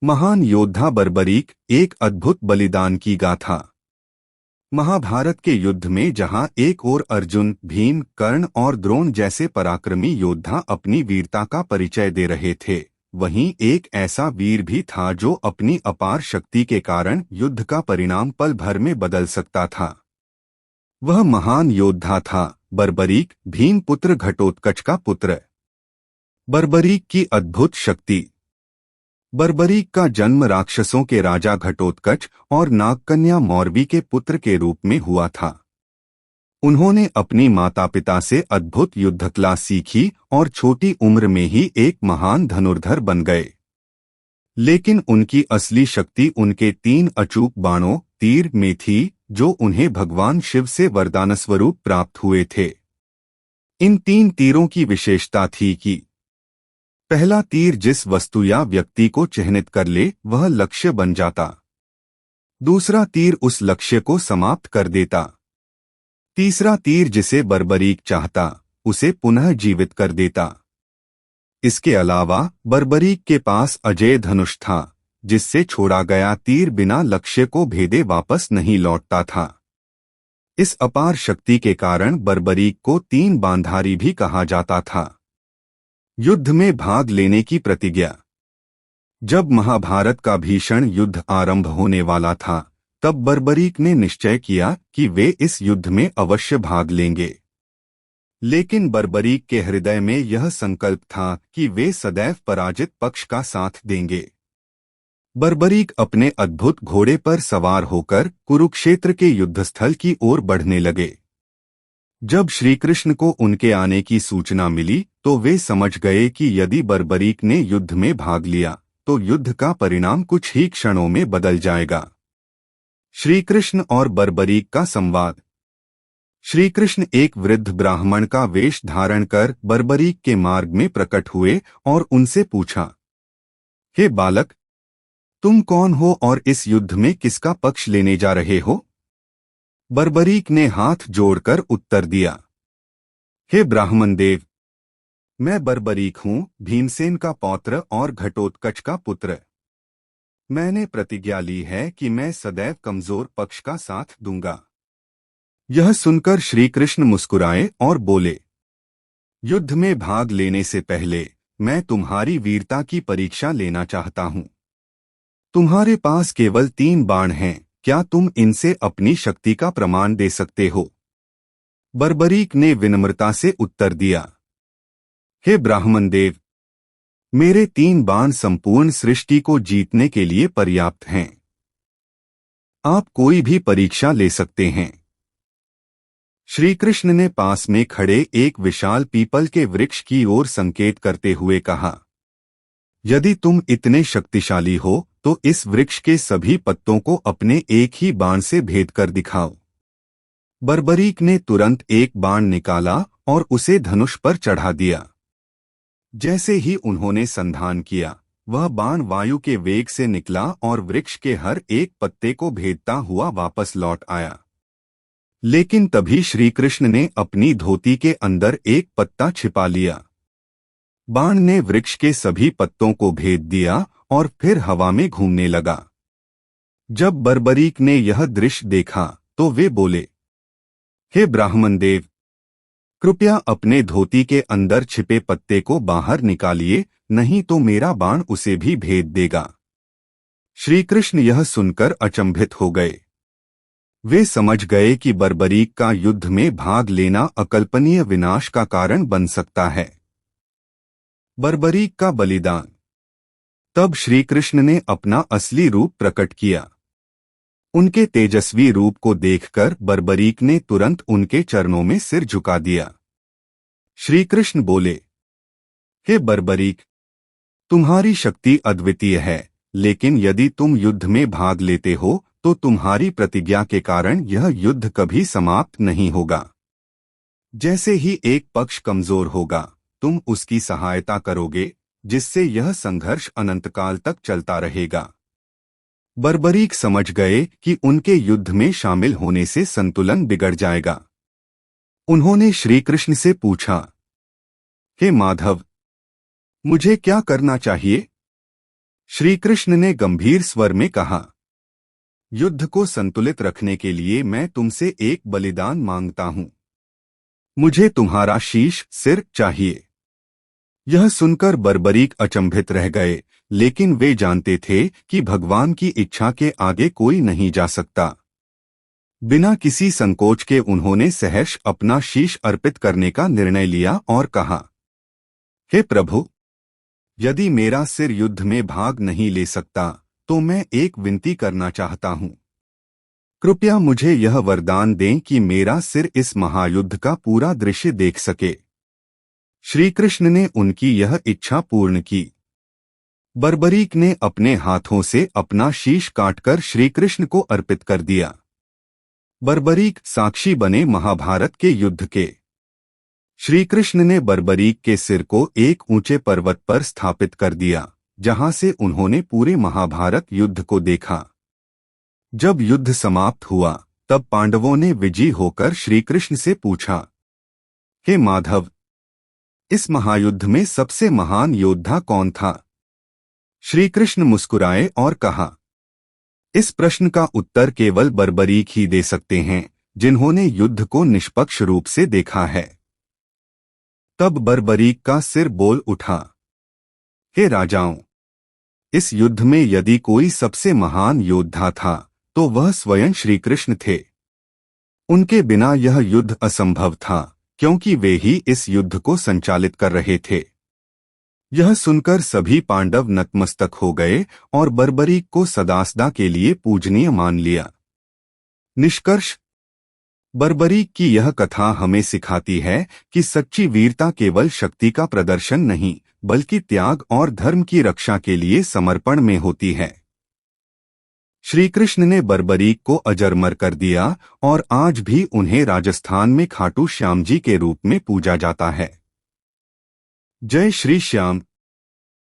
महान योद्धा बर्बरीक, एक अद्भुत बलिदान की गाथा। महाभारत के युद्ध में जहां एक ओर अर्जुन, भीम, कर्ण और द्रोण जैसे पराक्रमी योद्धा अपनी वीरता का परिचय दे रहे थे, वहीं एक ऐसा वीर भी था जो अपनी अपार शक्ति के कारण युद्ध का परिणाम पल भर में बदल सकता था। वह महान योद्धा था बर्बरीक, भीम पुत्र घटोत्कच का पुत्र। बर्बरीक की अद्भुत शक्ति। बर्बरीक का जन्म राक्षसों के राजा घटोत्कच और नागकन्या मौरवी के पुत्र के रूप में हुआ था। उन्होंने अपनी माता पिता से अद्भुत युद्धकला सीखी और छोटी उम्र में ही एक महान धनुर्धर बन गए। लेकिन उनकी असली शक्ति उनके 3 अचूक बाणों तीर में थी, जो उन्हें भगवान शिव से वरदान स्वरूप प्राप्त हुए थे। इन 3 तीरों की विशेषता थी कि पहला तीर जिस वस्तु या व्यक्ति को चिह्नित कर ले वह लक्ष्य बन जाता। दूसरा तीर उस लक्ष्य को समाप्त कर देता। तीसरा तीर जिसे बर्बरीक चाहता उसे पुनः जीवित कर देता। इसके अलावा बर्बरीक के पास अजेय धनुष था, जिससे छोड़ा गया तीर बिना लक्ष्य को भेदे वापस नहीं लौटता था। इस अपार शक्ति के कारण बर्बरीक को 3 बांधारी भी कहा जाता था। युद्ध में भाग लेने की प्रतिज्ञा। जब महाभारत का भीषण युद्ध आरंभ होने वाला था, तब बर्बरीक ने निश्चय किया कि वे इस युद्ध में अवश्य भाग लेंगे। लेकिन बर्बरीक के हृदय में यह संकल्प था कि वे सदैव पराजित पक्ष का साथ देंगे। बर्बरीक अपने अद्भुत घोड़े पर सवार होकर कुरुक्षेत्र के युद्धस्थल की ओर बढ़ने लगे। जब श्रीकृष्ण को उनके आने की सूचना मिली तो वे समझ गए कि यदि बर्बरीक ने युद्ध में भाग लिया तो युद्ध का परिणाम कुछ ही क्षणों में बदल जाएगा। श्रीकृष्ण और बर्बरीक का संवाद। श्रीकृष्ण एक वृद्ध ब्राह्मण का वेश धारण कर बर्बरीक के मार्ग में प्रकट हुए और उनसे पूछा, हे बालक, तुम कौन हो और इस युद्ध में किसका पक्ष लेने जा रहे हो? बर्बरीक ने हाथ जोड़कर उत्तर दिया, हे ब्राह्मण देव, मैं बर्बरीक हूँ, भीमसेन का पौत्र और घटोत्कच का पुत्र। मैंने प्रतिज्ञा ली है कि मैं सदैव कमजोर पक्ष का साथ दूंगा। यह सुनकर श्रीकृष्ण मुस्कुराए और बोले, युद्ध में भाग लेने से पहले मैं तुम्हारी वीरता की परीक्षा लेना चाहता हूँ। तुम्हारे पास केवल 3 बाण हैं, क्या तुम इनसे अपनी शक्ति का प्रमाण दे सकते हो? बर्बरीक ने विनम्रता से उत्तर दिया, हे ब्राह्मण देव, मेरे 3 बाण संपूर्ण सृष्टि को जीतने के लिए पर्याप्त हैं। आप कोई भी परीक्षा ले सकते हैं। श्रीकृष्ण ने पास में खड़े एक विशाल पीपल के वृक्ष की ओर संकेत करते हुए कहा, यदि तुम इतने शक्तिशाली हो तो इस वृक्ष के सभी पत्तों को अपने एक ही बाण से भेद कर दिखाओ। बर्बरीक ने तुरंत एक बाण निकाला और उसे धनुष पर चढ़ा दिया। जैसे ही उन्होंने संधान किया, वह बाण वायु के वेग से निकला और वृक्ष के हर एक पत्ते को भेदता हुआ वापस लौट आया। लेकिन तभी श्रीकृष्ण ने अपनी धोती के अंदर एक पत्ता छिपा लिया। बाण ने वृक्ष के सभी पत्तों को भेद दिया और फिर हवा में घूमने लगा। जब बर्बरीक ने यह दृश्य देखा तो वे बोले, हे ब्राह्मण देव, कृपया अपने धोती के अंदर छिपे पत्ते को बाहर निकालिए, नहीं तो मेरा बाण उसे भी भेद देगा। श्रीकृष्ण यह सुनकर अचंभित हो गए। वे समझ गए कि बर्बरीक का युद्ध में भाग लेना अकल्पनीय विनाश का कारण बन सकता है। बर्बरीक का बलिदान। तब श्रीकृष्ण ने अपना असली रूप प्रकट किया। उनके तेजस्वी रूप को देखकर बर्बरीक ने तुरंत उनके चरणों में सिर झुका दिया। श्रीकृष्ण बोले, हे बर्बरीक, तुम्हारी शक्ति अद्वितीय है, लेकिन यदि तुम युद्ध में भाग लेते हो तो तुम्हारी प्रतिज्ञा के कारण यह युद्ध कभी समाप्त नहीं होगा। जैसे ही एक पक्ष कमजोर होगा, तुम उसकी सहायता करोगे, जिससे यह संघर्ष अनंतकाल तक चलता रहेगा। बर्बरीक समझ गए कि उनके युद्ध में शामिल होने से संतुलन बिगड़ जाएगा। उन्होंने श्रीकृष्ण से पूछा, हे माधव, मुझे क्या करना चाहिए? श्री कृष्ण ने गंभीर स्वर में कहा, युद्ध को संतुलित रखने के लिए मैं तुमसे एक बलिदान मांगता हूं। मुझे तुम्हारा शीश सिर चाहिए। यह सुनकर बर्बरीक अचंभित रह गए, लेकिन वे जानते थे कि भगवान की इच्छा के आगे कोई नहीं जा सकता। बिना किसी संकोच के उन्होंने सहर्ष अपना शीश अर्पित करने का निर्णय लिया और कहा, हे प्रभु, यदि मेरा सिर युद्ध में भाग नहीं ले सकता तो मैं एक विनती करना चाहता हूं। कृपया मुझे यह वरदान दें कि मेरा सिर इस महायुद्ध का पूरा दृश्य देख सके। श्री कृष्ण ने उनकी यह इच्छा पूर्ण की। बर्बरीक ने अपने हाथों से अपना शीश काटकर श्री कृष्ण को अर्पित कर दिया। बर्बरीक साक्षी बने महाभारत के युद्ध के। श्री कृष्ण ने बर्बरीक के सिर को एक ऊंचे पर्वत पर स्थापित कर दिया, जहां से उन्होंने पूरे महाभारत युद्ध को देखा। जब युद्ध समाप्त हुआ, तब पांडवों ने विजयी होकर श्री कृष्ण से पूछा, हे माधव, इस महायुद्ध में सबसे महान योद्धा कौन था? श्री कृष्ण मुस्कुराए और कहा, इस प्रश्न का उत्तर केवल बर्बरीक ही दे सकते हैं, जिन्होंने युद्ध को निष्पक्ष रूप से देखा है। तब बर्बरीक का सिर बोल उठा, हे राजाओं, इस युद्ध में यदि कोई सबसे महान योद्धा था तो वह स्वयं श्री कृष्ण थे। उनके बिना यह युद्ध असंभव था, क्योंकि वे ही इस युद्ध को संचालित कर रहे थे। यह सुनकर सभी पांडव नतमस्तक हो गए और बर्बरीक को सदासदा के लिए पूजनीय मान लिया। निष्कर्ष, बर्बरीक की यह कथा हमें सिखाती है कि सच्ची वीरता केवल शक्ति का प्रदर्शन नहीं, बल्कि त्याग और धर्म की रक्षा के लिए समर्पण में होती है। श्री कृष्ण ने बर्बरीक को अजरमर कर दिया और आज भी उन्हें राजस्थान में खाटू श्याम जी के रूप में पूजा जाता है। जय श्री श्याम।